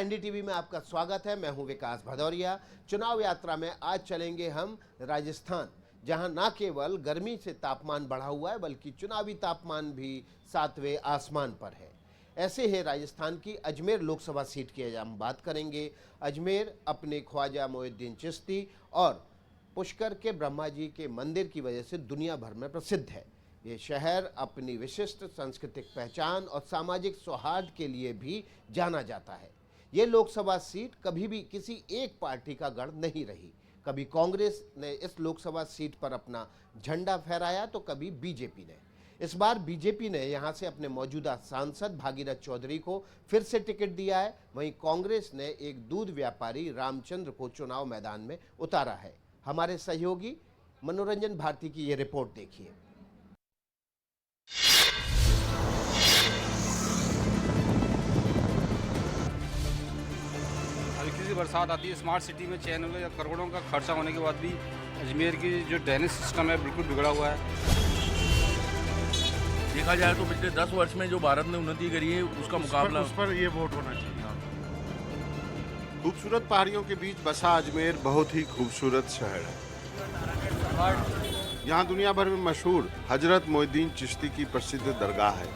NDTV में आपका स्वागत है। मैं हूं विकास भदौरिया। चुनाव यात्रा में आज चलेंगे हम राजस्थान, जहां न केवल गर्मी से तापमान बढ़ा हुआ है बल्कि चुनावी तापमान भी 7वें आसमान पर है। ऐसे है राजस्थान की अजमेर लोकसभा सीट की हम बात करेंगे। अजमेर अपने ख्वाजा मोइनुद्दीन चिश्ती और पुष्कर के ब्रह्मा जी के मंदिर की वजह से दुनिया भर में प्रसिद्ध है। ये शहर अपनी विशिष्ट सांस्कृतिक पहचान और सामाजिक सौहार्द के लिए भी जाना जाता है। ये लोकसभा सीट कभी भी किसी एक पार्टी का गढ़ नहीं रही। कभी कांग्रेस ने इस लोकसभा सीट पर अपना झंडा फहराया तो कभी बीजेपी ने। इस बार बीजेपी ने यहां से अपने मौजूदा सांसद भागीरथ चौधरी को फिर से टिकट दिया है। वहीं कांग्रेस ने एक दूध व्यापारी रामचंद्र को चुनाव मैदान में उतारा है। हमारे सहयोगी मनोरंजन भारती की ये रिपोर्ट देखिए। हल्की सी बरसात आती है, स्मार्ट सिटी में चैनलों या करोड़ों का खर्चा होने के बाद भी अजमेर की जो ड्रेनेज सिस्टम है बिल्कुल बिगड़ा हुआ है। देखा जाए तो पिछले 10 वर्ष में जो भारत ने उन्नति करी है उसका मुकाबला उस पर ये वोट होना चाहिए। खूबसूरत पहाड़ियों के बीच बसा अजमेर बहुत ही खूबसूरत शहर है। यहाँ दुनिया भर में मशहूर हजरत मोइनुद्दीन चिश्ती की प्रसिद्ध दरगाह है।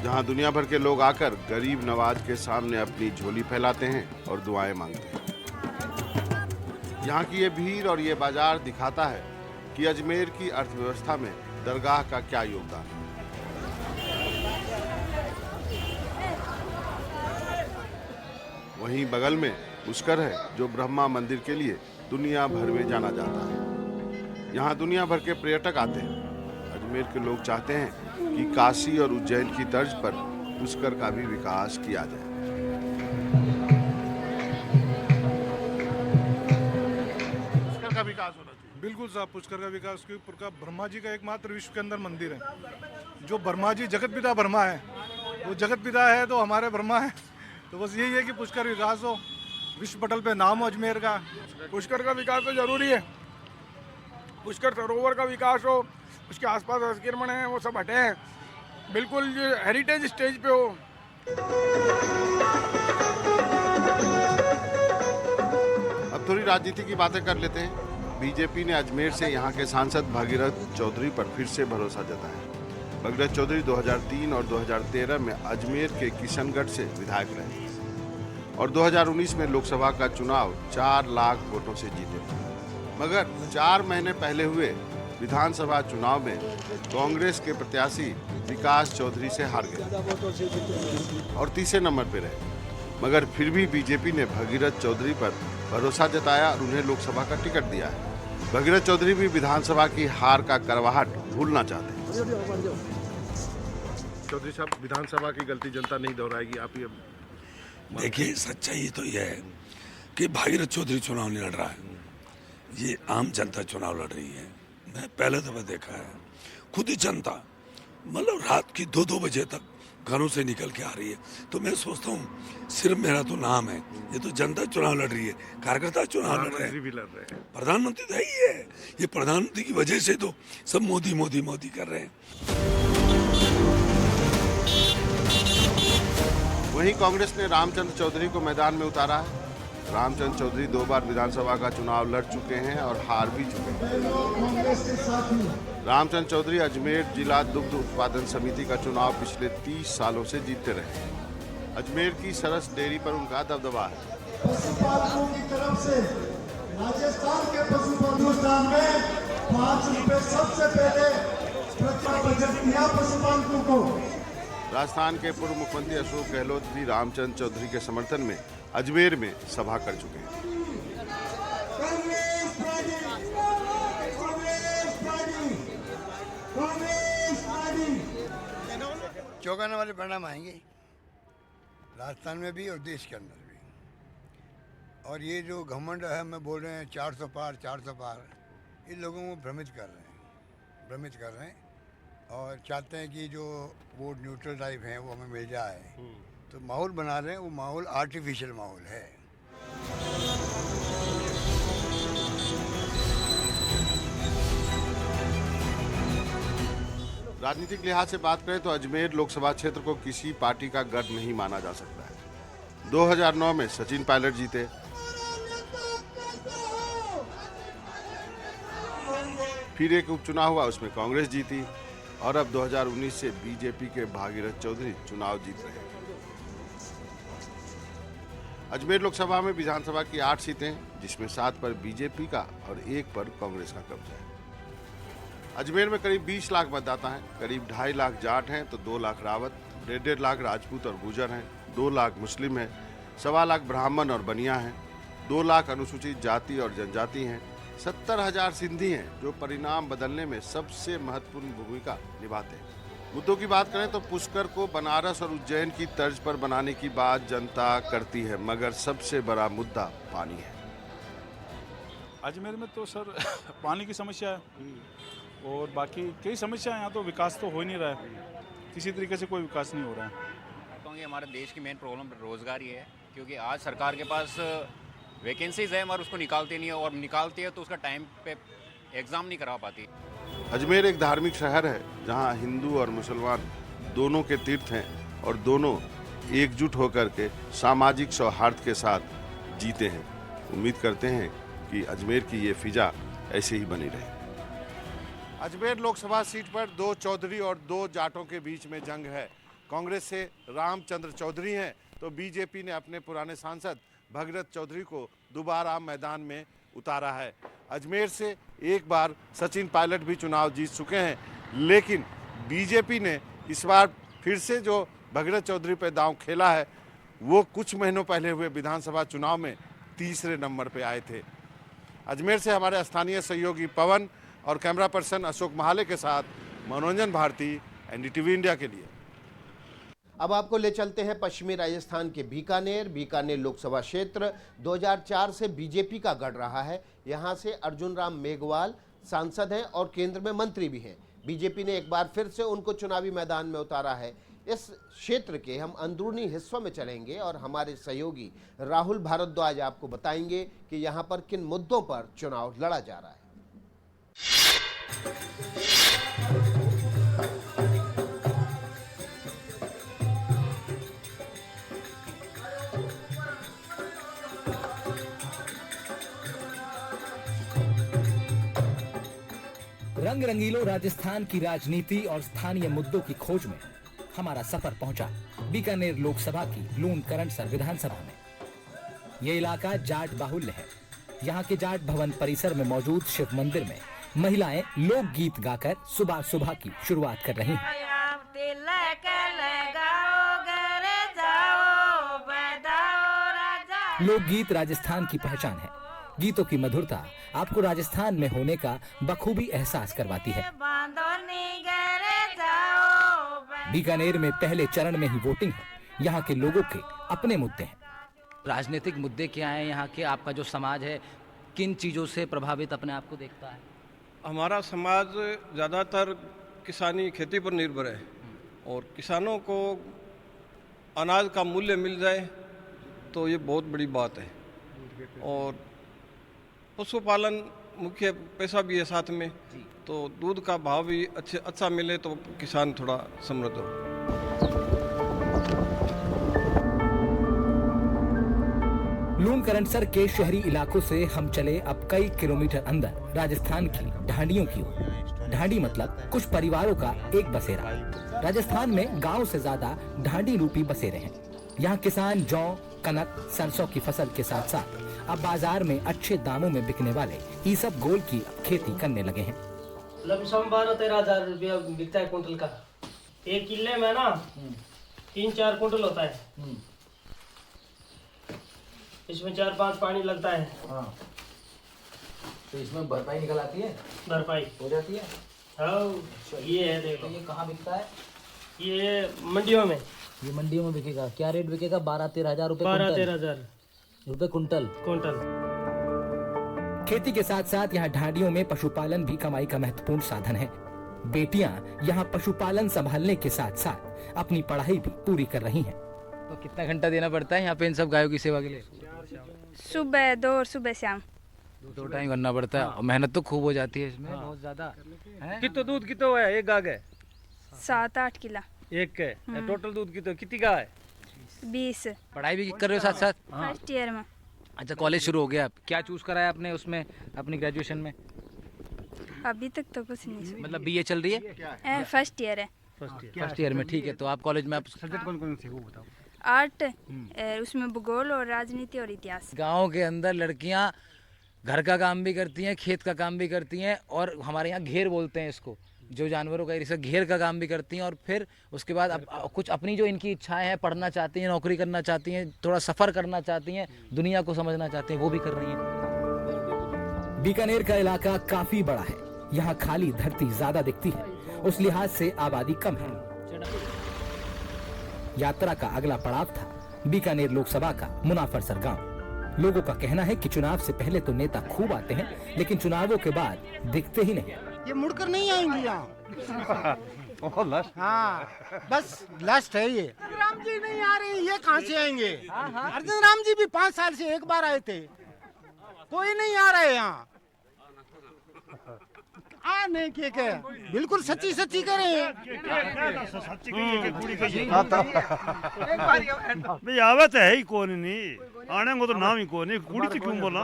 जहाँ दुनिया भर के लोग आकर गरीब नवाज के सामने अपनी झोली फैलाते हैं और दुआएं मांगते हैं। यहाँ की ये भीड़ और ये बाजार दिखाता है कि अजमेर की अर्थव्यवस्था में दरगाह का क्या योगदान है। वहीं बगल में पुष्कर है जो ब्रह्मा मंदिर के लिए दुनिया भर में जाना जाता है। यहाँ दुनिया भर के पर्यटक आते हैं। अजमेर के लोग चाहते हैं कि काशी और उज्जैन की तर्ज पर पुष्कर का भी विकास किया जाए। पुष्कर का विकास होना चाहिए। बिल्कुल साहब, पुष्कर का विकास, क्योंकि ब्रह्मा जी का एकमात्र विश्व के अंदर मंदिर है। जो ब्रह्मा जी जगत पिता ब्रह्मा है, वो जगत पिता है तो हमारे ब्रह्मा है। तो बस यही है कि पुष्कर विकास हो, विश्व पटल पे नाम हो अजमेर का। पुष्कर का विकास तो जरूरी है। पुष्कर सरोवर का विकास हो, उसके आसपास अतिक्रमण है वो सब हटे, बिल्कुल हेरिटेज स्टेज पे हो। अब थोड़ी राजनीति की बातें कर लेते हैं। बीजेपी ने अजमेर से यहाँ के सांसद भागीरथ चौधरी पर फिर से भरोसा जताया। भागीरथ चौधरी 2003 और 2013 में अजमेर के किशनगढ़ से विधायक रहे और 2019 में लोकसभा का चुनाव 4 लाख वोटों से जीते। मगर 4 महीने पहले हुए विधानसभा चुनाव में कांग्रेस के प्रत्याशी विकास चौधरी से हार गए और तीसरे नंबर पर रहे। मगर फिर भी बीजेपी ने भागीरथ चौधरी पर भरोसा जताया और उन्हें लोकसभा का टिकट दिया है। भागीरथ चौधरी भी विधानसभा की हार का करवाहट भूलना चाहते हैं। चौधरी साहब, विधानसभा की गलती जनता नहीं दोहराएगी, आप ये देखिए, सच्चाई तो यह है कि भागीरथ चौधरी चुनाव नहीं लड़ रहा है, ये आम जनता चुनाव लड़ रही है। मैं पहले दफा देखा है, खुद ही जनता मतलब रात की 2-2 बजे तक घरों से निकल के आ रही है। तो मैं सोचता हूँ सिर्फ मेरा तो नाम है, ये तो जनता चुनाव लड़ रही है, कार्यकर्ता चुनाव लड़ रहे हैं, प्रधानमंत्री तो यही है। ये प्रधानमंत्री की वजह से तो सब मोदी मोदी मोदी कर रहे हैं। वहीं कांग्रेस ने रामचंद्र चौधरी को मैदान में उतारा है। रामचंद्र चौधरी 2 बार विधानसभा का चुनाव लड़ चुके हैं और हार भी चुके हैं। रामचंद्र चौधरी अजमेर जिला दुग्ध उत्पादन समिति का चुनाव पिछले 30 सालों से जीतते रहे हैं। अजमेर की सरस डेयरी पर उनका दबदबा है। पशुपालकों की तरफ से राजस्थान के पशुपालन में 5 रुपए सबसे पहले बजट दिया पशुपालकों को। राजस्थान के पूर्व मुख्यमंत्री अशोक गहलोत भी रामचंद्र चौधरी के समर्थन में अजमेर में सभा कर चुके हैं। चौंकाने वाले परिणाम आएंगे राजस्थान में भी और देश के अंदर भी। और ये जो घमंड है, मैं बोल रहे हैं 400 पार 400 पार, इन लोगों को भ्रमित कर रहे हैं और चाहते हैं कि जो वोट न्यूट्रल टाइप हैं वो हमें मिल जाए तो माहौल बना रहे हैं, वो माहौल आर्टिफिशियल माहौल है। राजनीतिक लिहाज से बात करें तो अजमेर लोकसभा क्षेत्र को किसी पार्टी का गढ़ नहीं माना जा सकता है। 2009 में सचिन पायलट जीते, फिर एक उपचुनाव हुआ, उसमें कांग्रेस जीती और अब 2019 से बीजेपी के भागीरथ चौधरी चुनाव जीत रहे हैं। अजमेर लोकसभा में विधानसभा की 8 सीटें, जिसमें 7 पर बीजेपी का और 1 पर कांग्रेस का कब्जा है। अजमेर में करीब 20 लाख मतदाता हैं, करीब 2.5 लाख जाट हैं तो 2 लाख रावत, 1.5 लाख राजपूत और गुर्जर हैं, 2 लाख मुस्लिम हैं, 1.25 लाख ब्राह्मण और बनिया हैं, 2 लाख अनुसूचित जाति और जनजाति हैं, 70,000 सिंधी हैं जो परिणाम बदलने में सबसे महत्वपूर्ण भूमिका निभाते हैं। मुद्दों की बात करें तो पुष्कर को बनारस और उज्जैन की तर्ज पर बनाने की बात जनता करती है, मगर सबसे बड़ा मुद्दा पानी है। अजमेर में तो सर पानी की समस्या है और बाकी कई समस्या है। यहाँ तो विकास तो हो ही नहीं रहा है, किसी तरीके से कोई विकास नहीं हो रहा है। कहूँगी हमारे देश की मेन प्रॉब्लम रोज़गार ही है, क्योंकि आज सरकार के पास वैकेंसीज है मगर उसको निकालती नहीं है, और निकालती है तो उसका टाइम पे एग्ज़ाम नहीं करा पाती। अजमेर एक धार्मिक शहर है जहां हिंदू और मुसलमान दोनों के तीर्थ हैं और दोनों एकजुट होकर के सामाजिक सौहार्द के साथ जीते हैं। उम्मीद करते हैं कि अजमेर की ये फिजा ऐसे ही बनी रहे। अजमेर लोकसभा सीट पर 2 चौधरी और 2 जाटों के बीच में जंग है। कांग्रेस से रामचंद्र चौधरी हैं तो बीजेपी ने अपने पुराने सांसद भगीरथ चौधरी को दोबारा मैदान में उतारा है। अजमेर से एक बार सचिन पायलट भी चुनाव जीत चुके हैं, लेकिन बीजेपी ने इस बार फिर से जो भगीरथ चौधरी पर दांव खेला है वो कुछ महीनों पहले हुए विधानसभा चुनाव में तीसरे नंबर पर आए थे। अजमेर से हमारे स्थानीय सहयोगी पवन और कैमरा पर्सन अशोक महाले के साथ मनोरंजन भारती, एनडीटीवी इंडिया के लिए। अब आपको ले चलते हैं पश्चिमी राजस्थान के बीकानेर लोकसभा क्षेत्र 2004 से बीजेपी का गढ़ रहा है। यहां से अर्जुन राम मेघवाल सांसद हैं और केंद्र में मंत्री भी हैं। बीजेपी ने एक बार फिर से उनको चुनावी मैदान में उतारा है। इस क्षेत्र के हम अंदरूनी हिस्सों में चलेंगे और हमारे सहयोगी राहुल भारद्वाज आपको बताएंगे कि यहां पर किन मुद्दों पर चुनाव लड़ा जा रहा है। रंग रंगीलो राजस्थान की राजनीति और स्थानीय मुद्दों की खोज में हमारा सफर पहुंचा बीकानेर लोकसभा की लूण करंडसर विधानसभा में। ये इलाका जाट बाहुल्य है। यहाँ के जाट भवन परिसर में मौजूद शिव मंदिर में महिलाएं लोकगीत गाकर सुबह सुबह की शुरुआत कर रही हैं। लोकगीत राजस्थान की पहचान है। गीतों की मधुरता आपको राजस्थान में होने का बखूबी एहसास करवाती है। बीकानेर में पहले चरण में ही वोटिंग है। यहाँ के लोगों के अपने मुद्दे हैं। राजनीतिक मुद्दे क्या हैं यहाँ के? आपका जो समाज है किन चीज़ों से प्रभावित अपने आप को देखता है? हमारा समाज ज़्यादातर किसानी खेती पर निर्भर है और किसानों को अनाज का मूल्य मिल जाए तो ये बहुत बड़ी बात है। और पशुपालन मुख्य पैसा भी है साथ में, तो दूध का भाव भी अच्छा मिले तो किसान थोड़ा समृद्ध हो। लूण करंडसर के शहरी इलाकों से हम चले अब कई किलोमीटर अंदर राजस्थान की ढांडियों की ओर। ढांडी मतलब कुछ परिवारों का एक बसेरा। राजस्थान में गांव से ज्यादा ढांडी रूपी बसेरे हैं। यहाँ किसान जौ, कनक, सरसों की फसल के साथ साथ अब बाजार में अच्छे दामों में बिकने वाले ईसब गोल की खेती करने लगे हैं। लमसम 12-13 रुपया बिकता है कुंटल का। एक किले में ना 3-4 कुंटल होता है। इसमें 4-5 पानी लगता है। हाँ। तो इसमें भरपाई निकल आती है? भरपाई हो जाती है। हाँ, ये है देखो। ये कहाँ बिकता है? ये मंडियों में। ये मंडियों में बिकेगा। क्या रेट बिकेगा? 12-13 हजार रुपए। 12-13 हजार रुपए कुंटल। खेती के साथ साथ यहाँ ढांडियों में पशुपालन भी कमाई का महत्वपूर्ण साधन है। बेटियां यहाँ पशुपालन संभालने के साथ साथ अपनी पढ़ाई भी पूरी कर रही हैं। तो कितना घंटा देना पड़ता है यहाँ पे इन सब गायों की सेवा के लिए? सुबह 2 और सुबह शाम 2 टाइम करना पड़ता है और मेहनत तो खूब हो जाती है इसमें, बहुत ज्यादा। कितना दूध कितना है एक गाय है? 7-8 किलो एक के टोटल दूध कितनी का है? 20। पढ़ाई भी कर रहे हो साथ साथ? फर्स्ट ईयर में। अच्छा, कॉलेज शुरू हो गया। क्या चूज करा है आपने उसमें अपनी ग्रेजुएशन में? अभी तक तो कुछ नहीं। मतलब बीए चल रही है? फर्स्ट ईयर है। फर्स्ट ईयर में, ठीक है। तो आप कॉलेज में आप सब्जेक्ट कौन कौन से वो बताओ? आर्ट, उसमें भूगोल और राजनीति और इतिहास। गाँव के अंदर लड़कियाँ घर का काम भी करती हैं, खेत का काम भी करती हैं, और हमारे यहाँ घेर बोलते हैं इसको, जो जानवरों का एरिया, घेर का काम भी करती हैं। और फिर उसके बाद अब कुछ अपनी जो इनकी इच्छाएं हैं, पढ़ना चाहती हैं, नौकरी करना चाहती हैं, थोड़ा सफ़र करना चाहती हैं, दुनिया को समझना चाहती हैं, वो भी कर रही हैं। बीकानेर का इलाका काफी बड़ा है। यहाँ खाली धरती ज्यादा दिखती है, उस लिहाज से आबादी कम है। यात्रा का अगला पड़ाव था बीकानेर लोकसभा का मुनाफरसर गांव। लोगों का कहना है कि चुनाव से पहले तो नेता खूब आते हैं, लेकिन चुनावों के बाद दिखते ही नहीं। ये मुड़कर नहीं आएंगे यहाँ। हाँ, बस लास्ट है ये। राम जी नहीं आ रहे, ये कहाँ से आएंगे? अर्जुन राम जी भी 5 साल से एक बार आए थे, कोई नहीं आ रहे यहाँ। नहीं के बिल्कुल सच्ची सच्ची करें। भाई आवे तो है ही कौन नहीं, आने को तो नाम ही कौन नहीं, कुड़ी से क्यों बोला?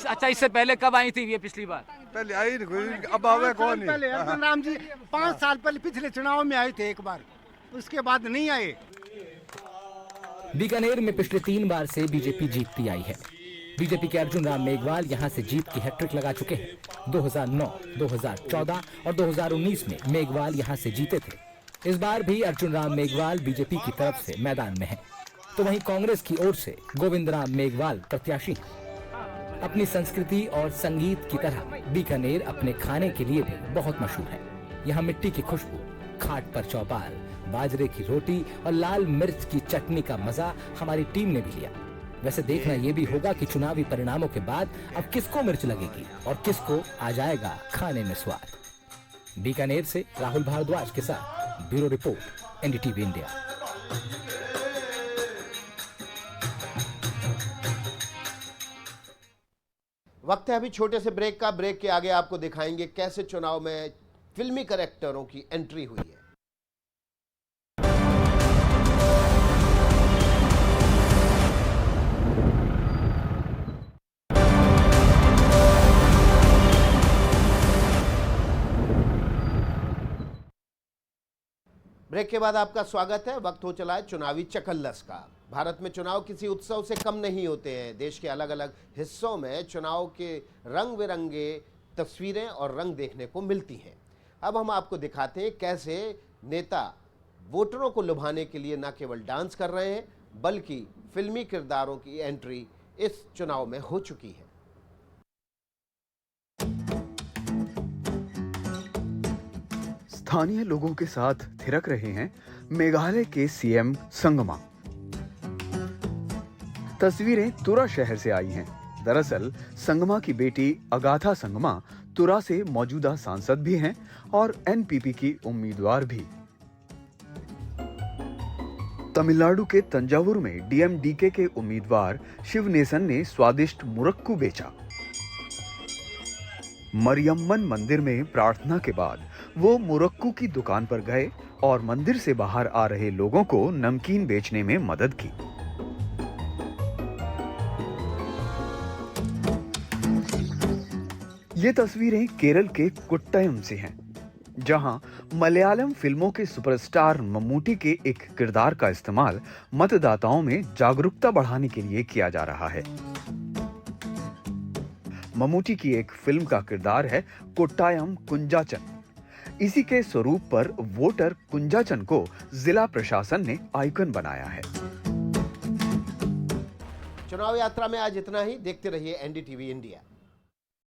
अच्छा, इससे पहले कब आई थी ये पिछली बार? पहले आई नहीं, अब आवे कौन नहीं। पहले अर्जुन राम जी 5 साल पहले पिछले चुनाव में आए थे एक बार, उसके बाद नहीं आए। बीकानेर में पिछले 3 बार से बीजेपी जीतती आई है। बीजेपी के अर्जुन राम मेघवाल यहां से जीत की हैट्रिक लगा चुके हैं। 2009, 2014 और 2019 में मेघवाल यहां से जीते थे। इस बार भी अर्जुन राम मेघवाल बीजेपी की तरफ से मैदान में हैं। तो वहीं कांग्रेस की ओर से गोविंद राम मेघवाल प्रत्याशी हैं। अपनी संस्कृति और संगीत की तरह बीकानेर अपने खाने के लिए भी बहुत मशहूर है। यहाँ मिट्टी की खुशबू, खाट पर चौपाल, बाजरे की रोटी और लाल मिर्च की चटनी का मजा हमारी टीम ने भी लिया। वैसे देखना ये भी होगा कि चुनावी परिणामों के बाद अब किसको मिर्च लगेगी और किसको आ जाएगा खाने में स्वाद। बीकानेर से राहुल भारद्वाज के साथ ब्यूरो रिपोर्ट, एनडीटीवी इंडिया। वक्त है अभी छोटे से ब्रेक का। ब्रेक के आगे आपको दिखाएंगे कैसे चुनाव में फिल्मी कैरेक्टरों की एंट्री हुई है। ब्रेक के बाद आपका स्वागत है। वक्त हो चला है चुनावी चकल्लस का। भारत में चुनाव किसी उत्सव से कम नहीं होते हैं। देश के अलग अलग हिस्सों में चुनाव के रंग बिरंगे तस्वीरें और रंग देखने को मिलती हैं। अब हम आपको दिखाते हैं कैसे नेता वोटरों को लुभाने के लिए न केवल डांस कर रहे हैं, बल्कि फिल्मी किरदारों की एंट्री इस चुनाव में हो चुकी है। स्थानीय लोगों के साथ थिरक रहे हैं मेघालय के सीएम संगमा। तस्वीरें तुरा शहर से आई हैं। दरअसल संगमा की बेटी अगाथा संगमा तुरा से मौजूदा सांसद भी हैं और एनपीपी की उम्मीदवार भी। तमिलनाडु के तंजावुर में डीएमडीके के उम्मीदवार शिवनेसन ने स्वादिष्ट मुरक्कू बेचा। मरियम्मन मंदिर में प्रार्थना के बाद वो मुरक्कू की दुकान पर गए और मंदिर से बाहर आ रहे लोगों को नमकीन बेचने में मदद की। ये तस्वीरें केरल के कुट्टायम से हैं, जहां मलयालम फिल्मों के सुपरस्टार मम्मूटी के एक किरदार का इस्तेमाल मतदाताओं में जागरूकता बढ़ाने के लिए किया जा रहा है। मम्मूटी की एक फिल्म का किरदार है कोट्टायम कुंजाचन। इसी के स्वरूप पर वोटर कुंजाचन को जिला प्रशासन ने आइकन बनाया है। चुनाव यात्रा में आज इतना ही। देखते रहिए एनडीटीवी इंडिया।